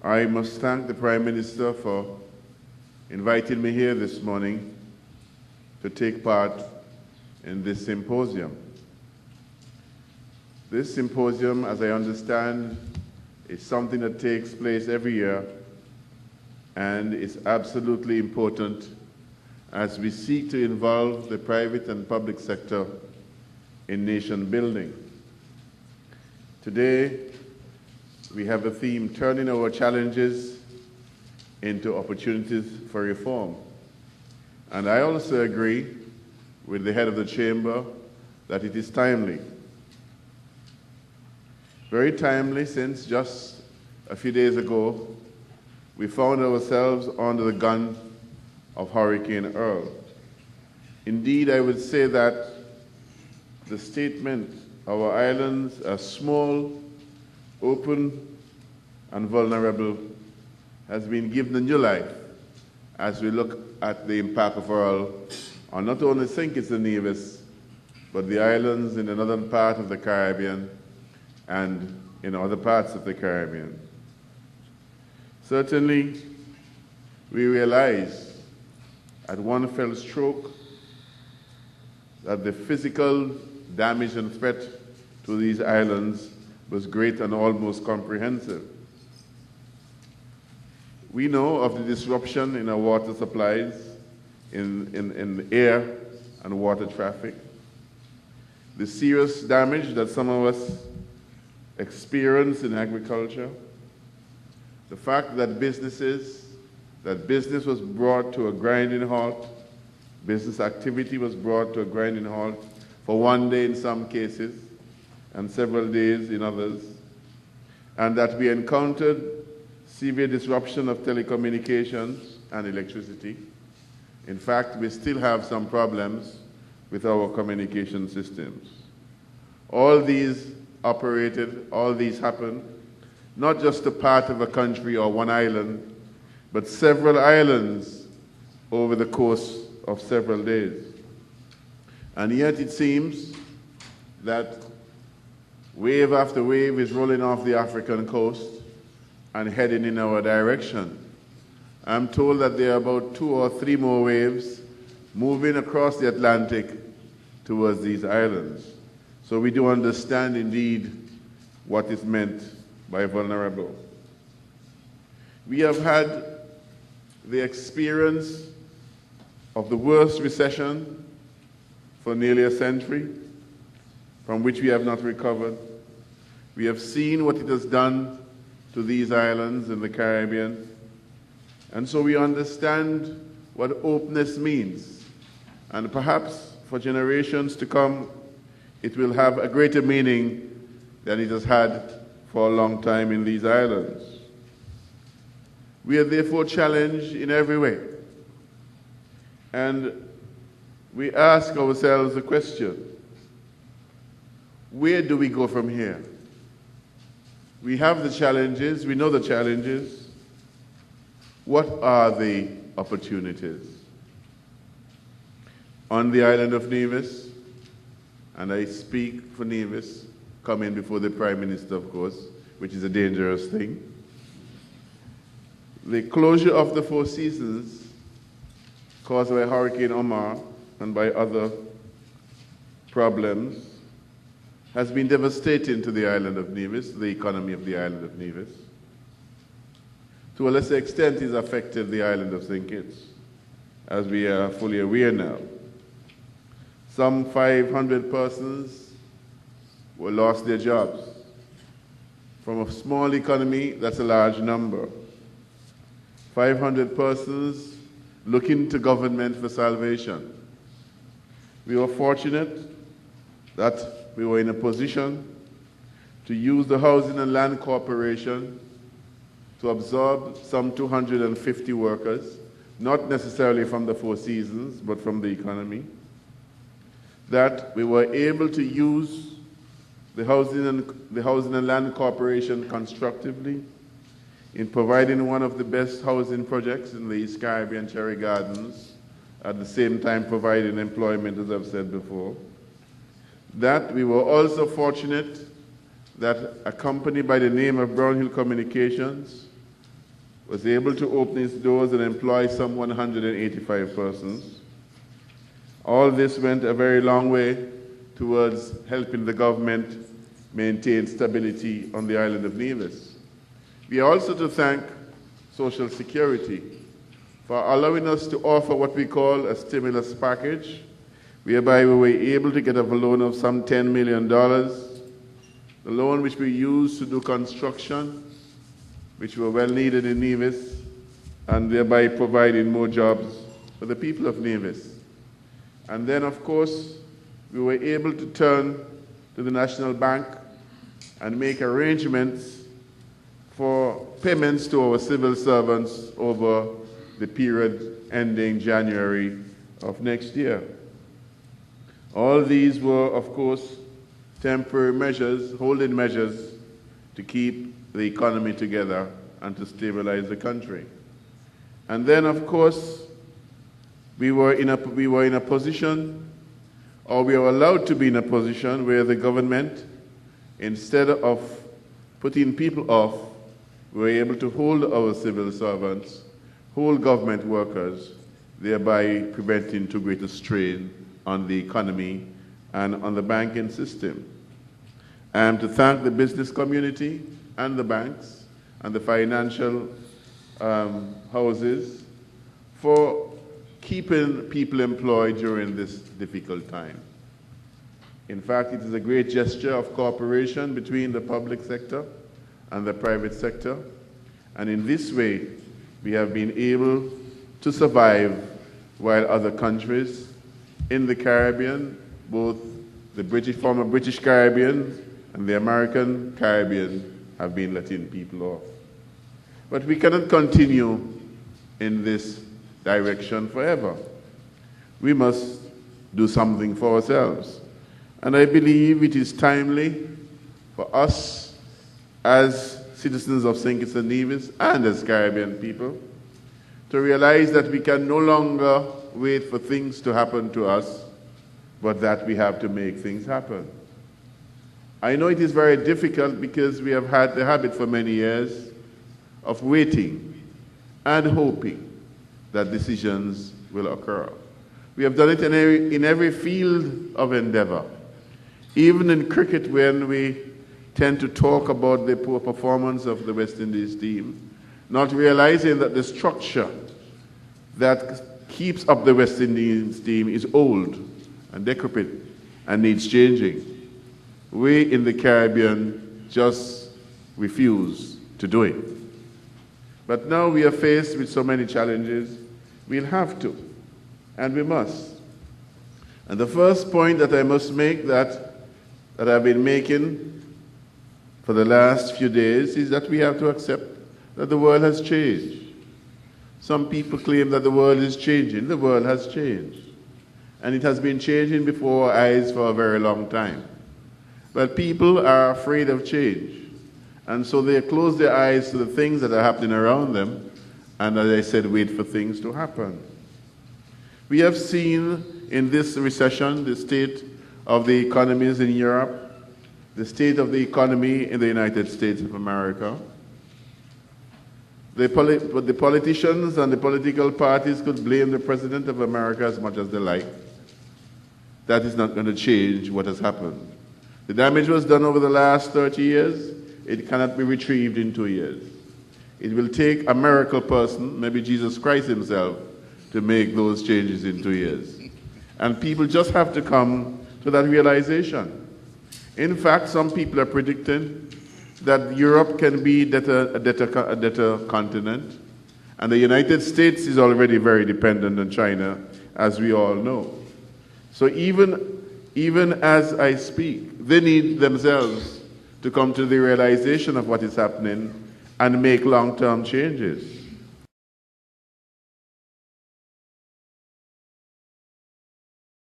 I must thank the Prime Minister for inviting me here this morning to take part in this symposium. This symposium, as I understand, is something that takes place every year and is absolutely important as we seek to involve the private and public sector in nation building. Today, we have a theme, turning our challenges into opportunities for reform. And I also agree with the head of the chamber that it is timely. Very timely, since just a few days ago, we found ourselves under the gun of Hurricane Earl. Indeed, I would say that the statement, our islands are small, open, and vulnerable, has been given a new life as we look at the impact of Earl on not only St. Kitts and Nevis, but the islands in the northern part of the Caribbean and in other parts of the Caribbean. Certainly, we realize at one fell stroke that the physical damage and threat to these islands was great and almost comprehensive. We know of the disruption in our water supplies, in air and water traffic, the serious damage that some of us experience in agriculture, the fact that business was brought to a grinding halt, business activity was brought to a grinding halt for one day in some cases and several days in others, and that we encountered severe disruption of telecommunications and electricity. In fact, we still have some problems with our communication systems. All these happened, not just a part of a country or one island, but several islands over the course of several days. And yet it seems that wave after wave is rolling off the African coast and heading in our direction. I'm told that there are about 2 or 3 more waves moving across the Atlantic towards these islands. So we do understand indeed what is meant by vulnerable. We have had the experience of the worst recession for nearly a century, from which we have not recovered. We have seen what it has done to these islands in the Caribbean, and so we understand what openness means. And perhaps for generations to come, it will have a greater meaning than it has had for a long time in these islands. We are therefore challenged in every way. And we ask ourselves the question, where do we go from here? We have the challenges, we know the challenges. What are the opportunities? On the island of Nevis, and I speak for Nevis, coming before the Prime Minister, of course, which is a dangerous thing. The closure of the 4 seasons caused by Hurricane Omar and by other problems has been devastating to the island of Nevis, the economy of the island of Nevis. To a lesser extent, it has affected the island of St. Kitts, as we are fully aware now. Some 500 persons were lost their jobs. From a small economy, that's a large number. 500 persons looking to government for salvation. We were fortunate that we were in a position to use the Housing and Land Corporation to absorb some 250 workers, not necessarily from the 4 seasons, but from the economy. That we were able to use the Housing and Land Corporation constructively in providing one of the best housing projects in the East Caribbean, Cherry Gardens, at the same time providing employment, as I've said before. That we were also fortunate that a company by the name of Brownhill Communications was able to open its doors and employ some 185 persons. All this went a very long way towards helping the government maintain stability on the island of Nevis. We are also to thank Social Security for allowing us to offer what we call a stimulus package, whereby we were able to get a loan of some $10 million, the loan which we used to do construction, which were well needed in Nevis, and thereby providing more jobs for the people of Nevis. And then, of course, we were able to turn to the National Bank and make arrangements for payments to our civil servants over the period ending January of next year. All these were, of course, temporary measures, holding measures to keep the economy together and to stabilize the country. And then, of course, we were in a position, or we were allowed to be in a position where the government, instead of putting people off, we were able to hold our civil servants, hold government workers, thereby preventing too great a strain on the economy and on the banking system. And to thank the business community and the banks and the financial houses for keeping people employed during this difficult time. In fact, it is a great gesture of cooperation between the public sector and the private sector. And in this way, we have been able to survive while other countries in the Caribbean, both the former British Caribbean and the American Caribbean, have been letting people off. But we cannot continue in this direction forever. We must do something for ourselves. And I believe it is timely for us as citizens of St. Kitts and Nevis and as Caribbean people to realize that we can no longer wait for things to happen to us, but that we have to make things happen. I know it is very difficult because we have had the habit for many years of waiting and hoping that decisions will occur. We have done it in every field of endeavor. Even in cricket, when we tend to talk about the poor performance of the West Indies team, not realizing that the structure that keeps up the West Indies team is old and decrepit and needs changing. We in the Caribbean just refuse to do it. But now we are faced with so many challenges, we'll have to, and we must. And the first point that I must make that I've been making for the last few days is that we have to accept that the world has changed. Some people claim that the world is changing. The world has changed. And it has been changing before our eyes for a very long time. But people are afraid of change. And so they close their eyes to the things that are happening around them, and as I said, wait for things to happen. We have seen in this recession the state of the economies in Europe, the state of the economy in the United States of America. The politicians and the political parties could blame the President of America as much as they like. That is not going to change what has happened. The damage was done over the last 30 years. It cannot be retrieved in 2 years. It will take a miracle person, maybe Jesus Christ himself, to make those changes in 2 years. And people just have to come to that realization. In fact, some people are predicting that Europe can be a debtor continent, and the United States is already very dependent on China, as we all know. So even as I speak, they need themselves to come to the realization of what is happening and make long-term changes.